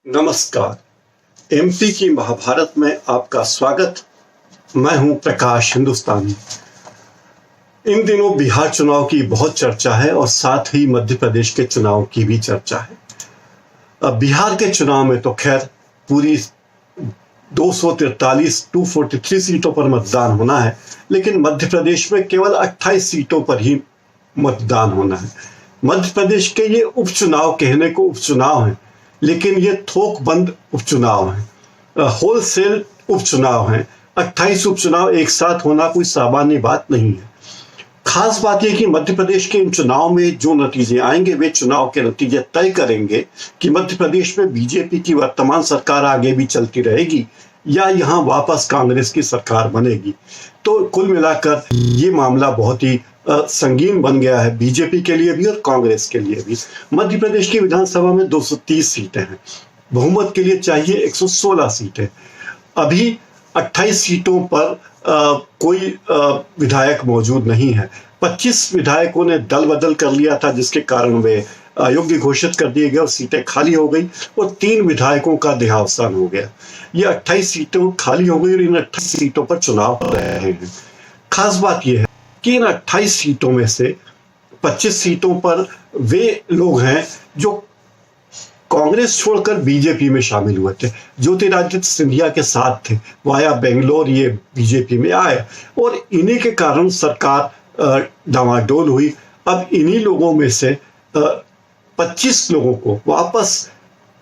नमस्कार। एमपी की महाभारत में आपका स्वागत। मैं हूं प्रकाश हिंदुस्तानी। इन दिनों बिहार चुनाव की बहुत चर्चा है और साथ ही मध्य प्रदेश के चुनाव की भी चर्चा है। अब बिहार के चुनाव में तो खैर पूरी 243 सीटों पर मतदान होना है, लेकिन मध्य प्रदेश में केवल 28 सीटों पर ही मतदान होना है। मध्य प्रदेश के ये उपचुनाव कहने को उपचुनाव है, लेकिन ये थोक बंद उपचुनाव है, होलसेल उपचुनाव है। 28 उपचुनाव एक साथ होना कोई सामान्य बात नहीं है। खास बात यह कि मध्य प्रदेश के इन चुनाव में जो नतीजे आएंगे वे चुनाव के नतीजे तय करेंगे कि मध्य प्रदेश में बीजेपी की वर्तमान सरकार आगे भी चलती रहेगी या यहां वापस कांग्रेस की सरकार बनेगी। तो कुल मिलाकर ये मामला बहुत ही संगीन बन गया है, बीजेपी के लिए भी और कांग्रेस के लिए भी। मध्य प्रदेश की विधानसभा में 230 सीटें हैं, बहुमत के लिए चाहिए 116 सीटें। अभी 28 सीटों पर कोई विधायक मौजूद नहीं है। 25 विधायकों ने दल बदल कर लिया था, जिसके कारण वे अयोग्य घोषित कर दिए गए और सीटें खाली हो गई और 3 विधायकों का देहावसान हो गया। ये 28 सीटें खाली हो गई और इन 28 सीटों पर चुनाव हो रहे हैं। खास बात यह है कि इन 28 सीटों में से 25 सीटों पर वे लोग हैं जो कांग्रेस छोड़कर बीजेपी में शामिल हुए थे। ज्योतिरादित्य सिंधिया के साथ थे, वाया बेंगलोर ये बीजेपी में आए और इन्हीं के कारण सरकार डामाडोल हुई। अब इन्हीं लोगों में से 25 लोगों को वापस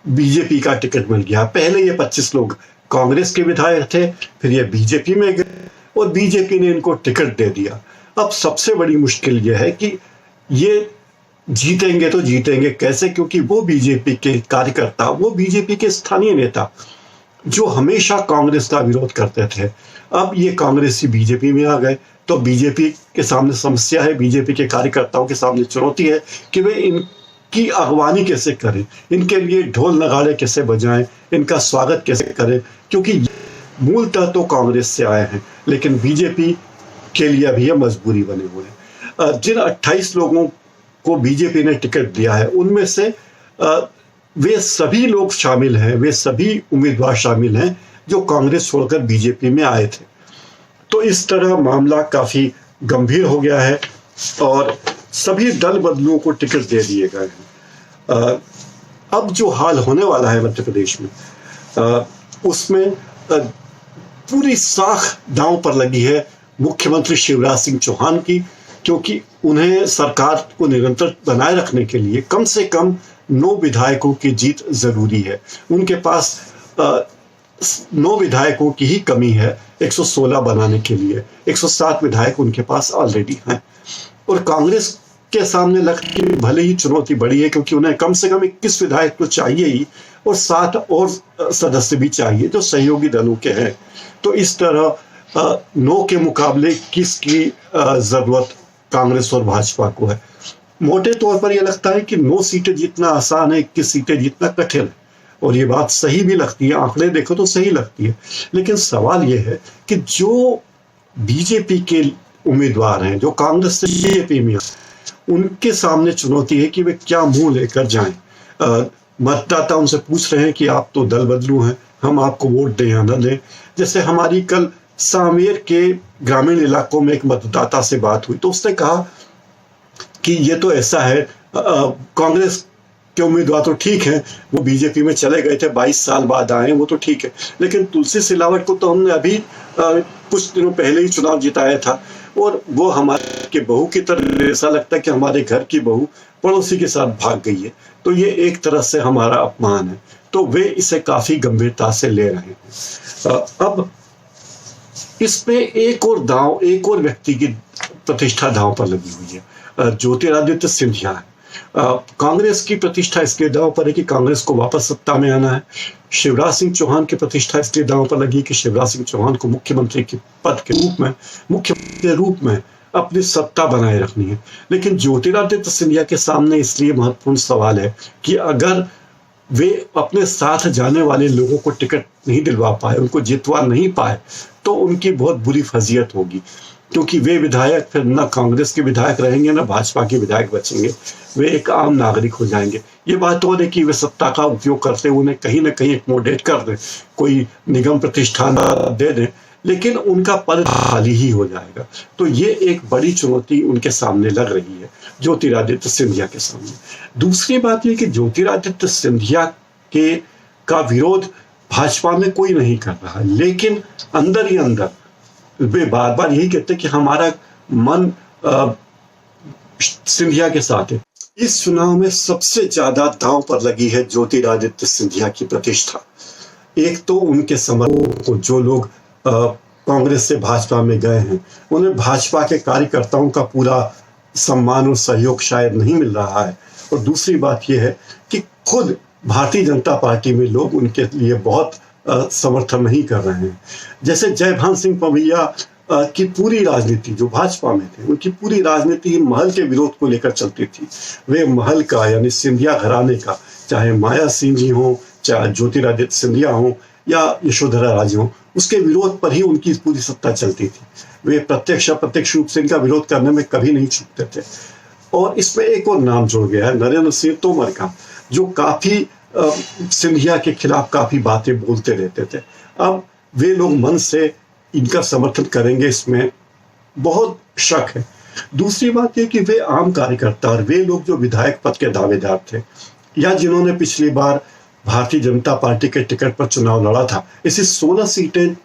बीजेपी का टिकट मिल गया। पहले ये 25 लोग कांग्रेस के विधायक थे, फिर ये बीजेपी में गए और बीजेपी ने इनको टिकट दे दिया। अब सबसे बड़ी मुश्किल यह है कि ये जीतेंगे तो जीतेंगे कैसे, क्योंकि वो बीजेपी के कार्यकर्ता, वो बीजेपी के स्थानीय नेता जो हमेशा कांग्रेस का विरोध करते थे, अब ये कांग्रेसी बीजेपी में आ गए। तो बीजेपी के सामने समस्या है, बीजेपी के कार्यकर्ताओं के सामने चुनौती है कि वे इनकी अगवानी कैसे करें, इनके लिए ढोल नगाड़े कैसे बजाएं, इनका स्वागत कैसे करें, क्योंकि मूलतः तो कांग्रेस से आए हैं, लेकिन बीजेपी के लिए अभी यह मजबूरी बने हुए हैं। जिन 28 लोगों को बीजेपी ने टिकट दिया है, उनमें से वे सभी लोग शामिल हैं, वे सभी उम्मीदवार शामिल हैं जो कांग्रेस छोड़कर बीजेपी में आए थे। तो इस तरह मामला काफी गंभीर हो गया है और सभी दल बदलुओं को टिकट दे दिए गए हैं। अब जो हाल होने वाला है मध्य प्रदेश में, उसमें पूरी साख दांव पर लगी है मुख्यमंत्री शिवराज सिंह चौहान की, क्योंकि उन्हें सरकार को निरंतर बनाए रखने के लिए कम से कम 9 विधायकों की जीत जरूरी है। उनके पास 9 विधायकों की ही कमी है 116 बनाने के लिए। 107 विधायक उनके पास ऑलरेडी हैं और कांग्रेस के सामने लगती भले ही चुनौती बड़ी है, क्योंकि उन्हें कम से कम 21 विधायक तो चाहिए ही और 7 और सदस्य भी चाहिए जो सहयोगी दलों के हैं। तो इस तरह 9 के मुकाबले 21 की जरूरत कांग्रेस और भाजपा को है। मोटे तौर पर यह लगता है कि 9 सीटें जीतना आसान है, 21 सीटें जीतना कठिन है, और ये बात सही भी लगती है, आंकड़े देखो तो सही लगती है। लेकिन सवाल यह है कि जो बीजेपी के उम्मीदवार हैं, जो कांग्रेस से बीजेपी में, उनके सामने चुनौती है कि वे क्या मुंह लेकर जाएं। मतदाता उनसे पूछ रहे हैं कि आप तो दल बदलू हैं, हम आपको वोट दें या न दें। जैसे हमारी कल सांवेर के ग्रामीण इलाकों में एक मतदाता से बात हुई, तो उसने कहा कि ये तो ऐसा है, कांग्रेस के उम्मीदवार तो ठीक हैं, वो बीजेपी में चले गए थे, 22 साल बाद आए, वो तो ठीक है, लेकिन तुलसी सिलावट को तो हमने अभी कुछ दिनों पहले ही चुनाव जिताया था और वो हमारे के बहू की तरह, ऐसा लगता है कि हमारे घर की बहू पड़ोसी के साथ भाग गई है। तो ये एक तरह से हमारा अपमान है। तो वे इसे काफी गंभीरता से ले रहे हैं। अब इसमें एक और व्यक्ति की प्रतिष्ठा दांव पर लगी हुई है, ज्योतिरादित्य सिंधिया है। कांग्रेस की प्रतिष्ठा इसलिए दांव पर है कि कांग्रेस को वापस सत्ता में आना है। शिवराज सिंह चौहान की प्रतिष्ठा इसलिए दांव पर लगी कि शिवराज सिंह चौहान को मुख्यमंत्री के पद के रूप में, मुख्यमंत्री के रूप में अपनी सत्ता बनाए रखनी है। लेकिन ज्योतिरादित्य सिंधिया के सामने इसलिए महत्वपूर्ण सवाल है कि अगर वे अपने साथ जाने वाले लोगों को टिकट नहीं दिलवा पाए, उनको जितवा नहीं पाए, तो उनकी बहुत बुरी फजीयत होगी। क्योंकि वे विधायक फिर न कांग्रेस के विधायक रहेंगे न भाजपा के विधायक बचेंगे, वे एक आम नागरिक हो जाएंगे। ये बात और है कि वे सत्ता का उपयोग करते हुए उन्हें कहीं ना कहीं एक्मोडेट कर दें, कोई निगम प्रतिष्ठान दे दें, लेकिन उनका पद खाली ही हो जाएगा। तो ये एक बड़ी चुनौती उनके सामने लग रही है, ज्योतिरादित्य सिंधिया के सामने। दूसरी बात यह कि ज्योतिरादित्य सिंधिया के का विरोध भाजपा में कोई नहीं कर रहा, लेकिन अंदर ही अंदर वे बार बार यही कहते कि हमारा मन सिंधिया के साथ है। इस चुनाव में सबसे ज्यादा दांव पर लगी है ज्योतिरादित्य सिंधिया की प्रतिष्ठा। एक तो उनके समर्थकों को, जो लोग कांग्रेस से भाजपा में गए हैं, उन्हें भाजपा के कार्यकर्ताओं का पूरा सम्मान और सहयोग शायद नहीं मिल रहा है। और दूसरी बात यह है कि खुद भारतीय जनता पार्टी में लोग उनके लिए बहुत समर्थन नहीं कर रहे हैं। जैसे जयभान सिंह पवैया की पूरी राजनीति, जो भाजपा में थे, उनकी पूरी राजनीति महल के विरोध को लेकर चलती थी। वे महल का, यानी सिंधिया घराने का, चाहे माया सिंह जी हो, चाहे ज्योतिरादित्य सिंधिया हो या यशोधरा राजे हो, उसके विरोध पर ही उनकी पूरी सत्ता चलती थी। वे प्रत्यक्ष अप्रत्यक्ष रूप से इनका विरोध करने में कभी नहीं चूकते थे। और इसमें एक और नाम जुड़ गया है, नरेंद्र सिंह तोमर का, जो काफी सिंधिया के खिलाफ काफी बातें बोलते रहते थे। अब वे लोग मन से इनका समर्थन करेंगे, इसमें बहुत शक है। दूसरी बात यह कि वे आम कार्यकर्ता और वे लोग जो विधायक पद के दावेदार थे, या जिन्होंने पिछली बार भारतीय जनता पार्टी के टिकट पर चुनाव लड़ा था, ऐसी 16 सीटें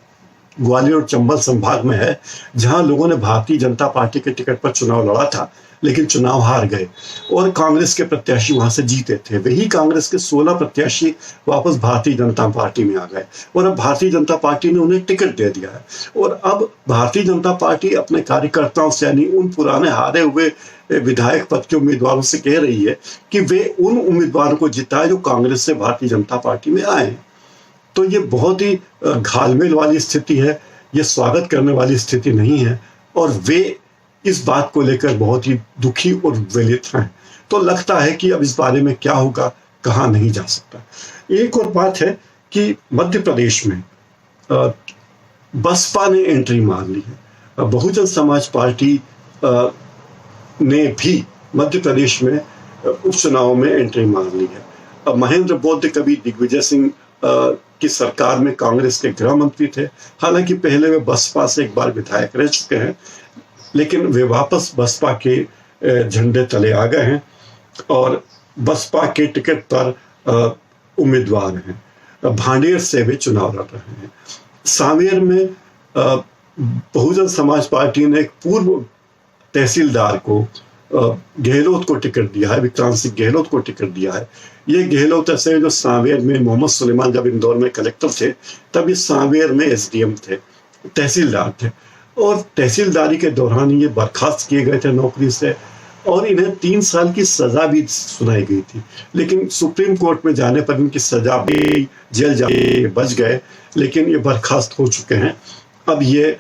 ग्वालियर और चंबल संभाग में है जहां लोगों ने भारतीय जनता पार्टी के टिकट पर चुनाव लड़ा था, लेकिन चुनाव हार गए और कांग्रेस के प्रत्याशी वहां से जीते थे। वही कांग्रेस के 16 प्रत्याशी वापस भारतीय जनता पार्टी में आ गए और अब भारतीय जनता पार्टी ने उन्हें टिकट दे दिया है। और अब भारतीय जनता पार्टी अपने कार्यकर्ताओं से, यानी उन पुराने हारे हुए विधायक पद के उम्मीदवारों से कह रही है कि वे उन उम्मीदवारों को जिताए जो कांग्रेस से भारतीय जनता पार्टी में आए। तो ये बहुत ही घालमेल वाली स्थिति है, ये स्वागत करने वाली स्थिति नहीं है, और वे इस बात को लेकर बहुत ही दुखी और व्यथित हैं। तो लगता है कि अब इस बारे में क्या होगा, कहा नहीं जा सकता। एक और बात है कि मध्य प्रदेश में बसपा ने एंट्री मार ली है। बहुजन समाज पार्टी ने भी मध्य प्रदेश में उपचुनाव में एंट्री मार ली है। अब महेंद्र बौद्ध कभी दिग्विजय सिंह की सरकार में कांग्रेस के गृह मंत्री थे, हालांकि पहले वे बसपा से एक बार विधायक रह चुके हैं, लेकिन वे वापस बसपा के झंडे तले आ गए हैं और बसपा के टिकट पर उम्मीदवार हैं। भांडेर से वे चुनाव लड़ रहे हैं। सांवेर में बहुजन समाज पार्टी ने एक पूर्व तहसीलदार को, गहलोत को टिकट दिया है, विक्रांत सिंह गहलोत को टिकट दिया है। ये गहलोत ऐसे जो सांवेर में मोहम्मद सुलेमान जब इंदौर में कलेक्टर थे, तब इस सांवेर में एसडीएम थे, तहसीलदार थे, और तहसीलदारी के दौरान ये बर्खास्त किए गए थे नौकरी से और इन्हें 3 साल की सजा भी सुनाई गई थी। लेकिन सुप्रीम कोर्ट में जाने पर इनकी सजा भी, जेल जाके बच गए, लेकिन ये बर्खास्त हो चुके हैं। अब ये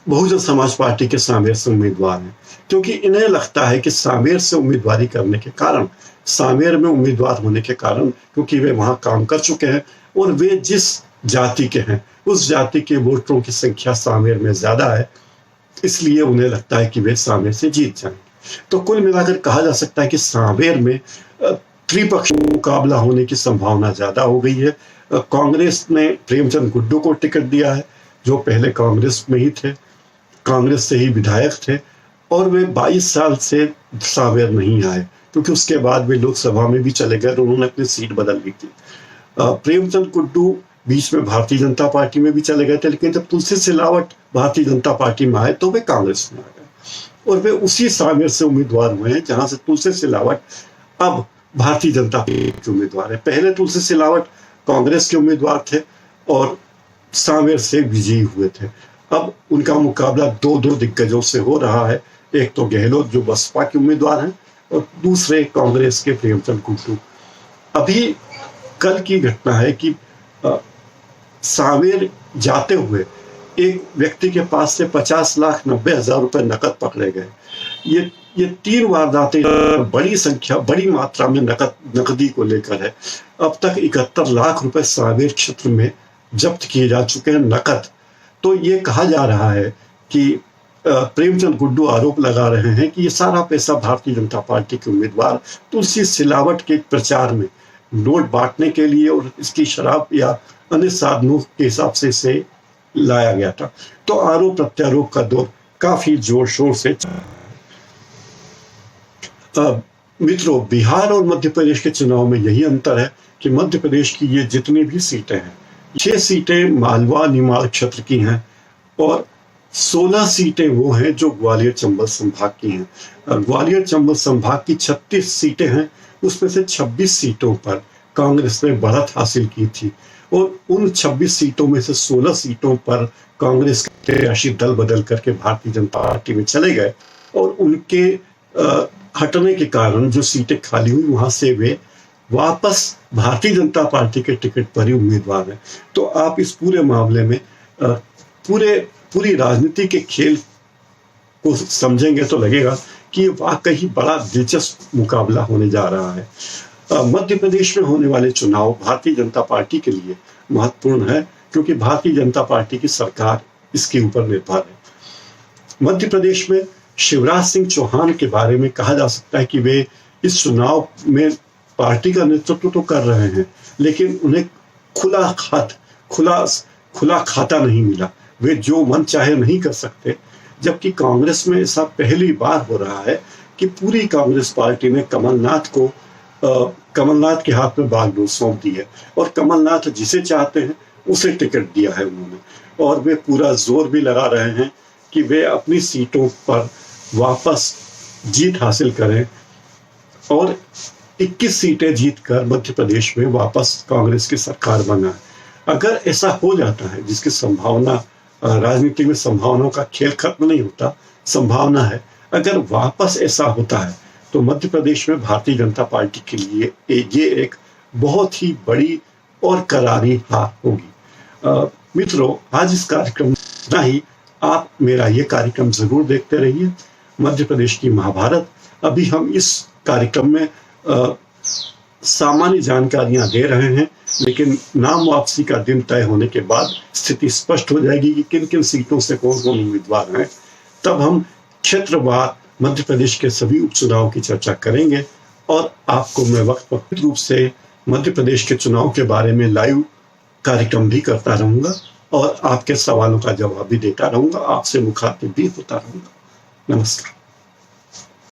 बहुजन समाज पार्टी के सांवेर से उम्मीदवार हैं, क्योंकि इन्हें लगता है कि सांवेर से उम्मीदवारी करने के कारण, सांवेर में उम्मीदवार होने के कारण, क्योंकि वे वहां काम कर चुके हैं और वे जिस जाति के हैं उस जाति के वोटरों की संख्या सांवेर में ज्यादा है, इसलिए उन्हें लगता है कि वे सांवेर से जीत जाएंगे। तो कुल मिलाकर कहा जा सकता है कि सांवेर में त्रिपक्षीय मुकाबला होने की संभावना ज्यादा हो गई है। कांग्रेस ने प्रेमचंद गुड्डू को टिकट दिया है, जो पहले कांग्रेस में ही थे, कांग्रेस से ही विधायक थे, और वे 22 साल से सांवेर नहीं आए, क्योंकि उसके बाद वे लोकसभा में भी चले गए और उन्होंने अपनी सीट बदल ली थी। प्रेमचंद गुड्डू बीच में भारतीय जनता पार्टी में भी चले गए थे, लेकिन जब तुलसी सिलावट भारतीय जनता पार्टी में आए तो वे कांग्रेस में आ गए और वे उसी सांवेर से उम्मीदवार हुए हैं जहां से तुलसी सिलावट अब भारतीय जनता पार्टी के उम्मीदवार है। पहले तुलसी सिलावट कांग्रेस के उम्मीदवार थे और सांवेर से विजयी हुए थे। अब उनका मुकाबला 2 दिग्गजों से हो रहा है, एक तो गहलोत जो बसपा के उम्मीदवार हैं और दूसरे कांग्रेस के प्रेमचंद गुड्डू। अभी कल की घटना है कि सांवेर जाते हुए एक व्यक्ति के पास से 50,90,000 रुपए नकद पकड़े गए। ये 3 वारदातें बड़ी संख्या, बड़ी मात्रा में नकदी को लेकर है। अब तक 71 लाख रुपए सांवेर क्षेत्र में जब्त किए जा चुके हैं नकद। तो ये कहा जा रहा है कि प्रेमचंद गुड्डू आरोप लगा रहे हैं कि ये सारा पैसा भारतीय जनता पार्टी के उम्मीदवार तुलसी सिलावट के प्रचार में नोट बांटने के लिए और इसकी शराब या अन्य साधनों के हिसाब से इसे लाया गया था। तो आरोप प्रत्यारोप का दौर काफी जोर शोर से मित्रों, बिहार और मध्य प्रदेश के चुनाव में यही अंतर है कि मध्य प्रदेश की ये जितनी भी सीटें हैं, 6 सीटें मालवा निमाड़ क्षेत्र की हैं और 16 सीटें वो हैं जो ग्वालियर चंबल संभाग की हैं। ग्वालियर चंबल संभाग की 36 सीटें हैं, उसमें से 26 सीटों पर कांग्रेस ने बढ़त हासिल की थी और उन 26 सीटों में से 16 सीटों पर कांग्रेस के प्रत्याशी दल बदल करके भारतीय जनता पार्टी में चले गए और उनके हटने के कारण जो सीटें खाली हुई वहां से वे वापस भारतीय जनता पार्टी के टिकट पर ही उम्मीदवार हैं। तो आप इस पूरे मामले में पूरी राजनीति के खेल को समझेंगे तो लगेगा कि वाकई बड़ा दिलचस्प मुकाबला होने जा रहा है। मध्य प्रदेश में होने वाले चुनाव भारतीय जनता पार्टी के लिए महत्वपूर्ण है क्योंकि भारतीय जनता पार्टी की सरकार इसके ऊपर निर्भर है। मध्य प्रदेश में शिवराज सिंह चौहान के बारे में कहा जा सकता है कि वे इस चुनाव में पार्टी का नेतृत्व तो कर रहे हैं, लेकिन उन्हें खुला खाता नहीं मिला। वे जो मन चाहे नहीं कर सकते, जबकि कांग्रेस में ऐसा पहली बार हो रहा है कि पूरी कांग्रेस पार्टी ने कमलनाथ के हाथ में बागडोर सौंप दी है और कमलनाथ जिसे चाहते हैं उसे टिकट दिया है उन्होंने। और वे पूरा जोर भी लगा रहे हैं कि वे अपनी सीटों पर वापस जीत हासिल करें और 21 सीटें जीतकर मध्य प्रदेश में वापस कांग्रेस की सरकार बनाए। अगर ऐसा हो जाता है, जिसकी संभावना राजनीति में संभावनाओं का खेल खत्म नहीं होता, संभावना है, अगर वापस ऐसा होता है तो मध्य प्रदेश में भारतीय जनता पार्टी के लिए ये एक बहुत ही बड़ी और करारी हार होगी। मित्रों, आज इस कार्यक्रम में इतना ही। आप मेरा ये कार्यक्रम जरूर देखते रहिए, मध्य प्रदेश की महाभारत। अभी हम इस कार्यक्रम में सामान्य जानकारियां दे रहे हैं, लेकिन नाम वापसी का दिन तय होने के बाद स्थिति स्पष्ट हो जाएगी कि किन किन सीटों से कौन कौन उम्मीदवार हैं। तब हम क्षेत्रवार मध्य प्रदेश के सभी उपचुनाव की चर्चा करेंगे और आपको मैं वक्त पर रूप से मध्य प्रदेश के चुनाव के बारे में लाइव कार्यक्रम भी करता रहूंगा और आपके सवालों का जवाब भी देता रहूंगा, आपसे मुखातिब भी होता रहूंगा। नमस्कार।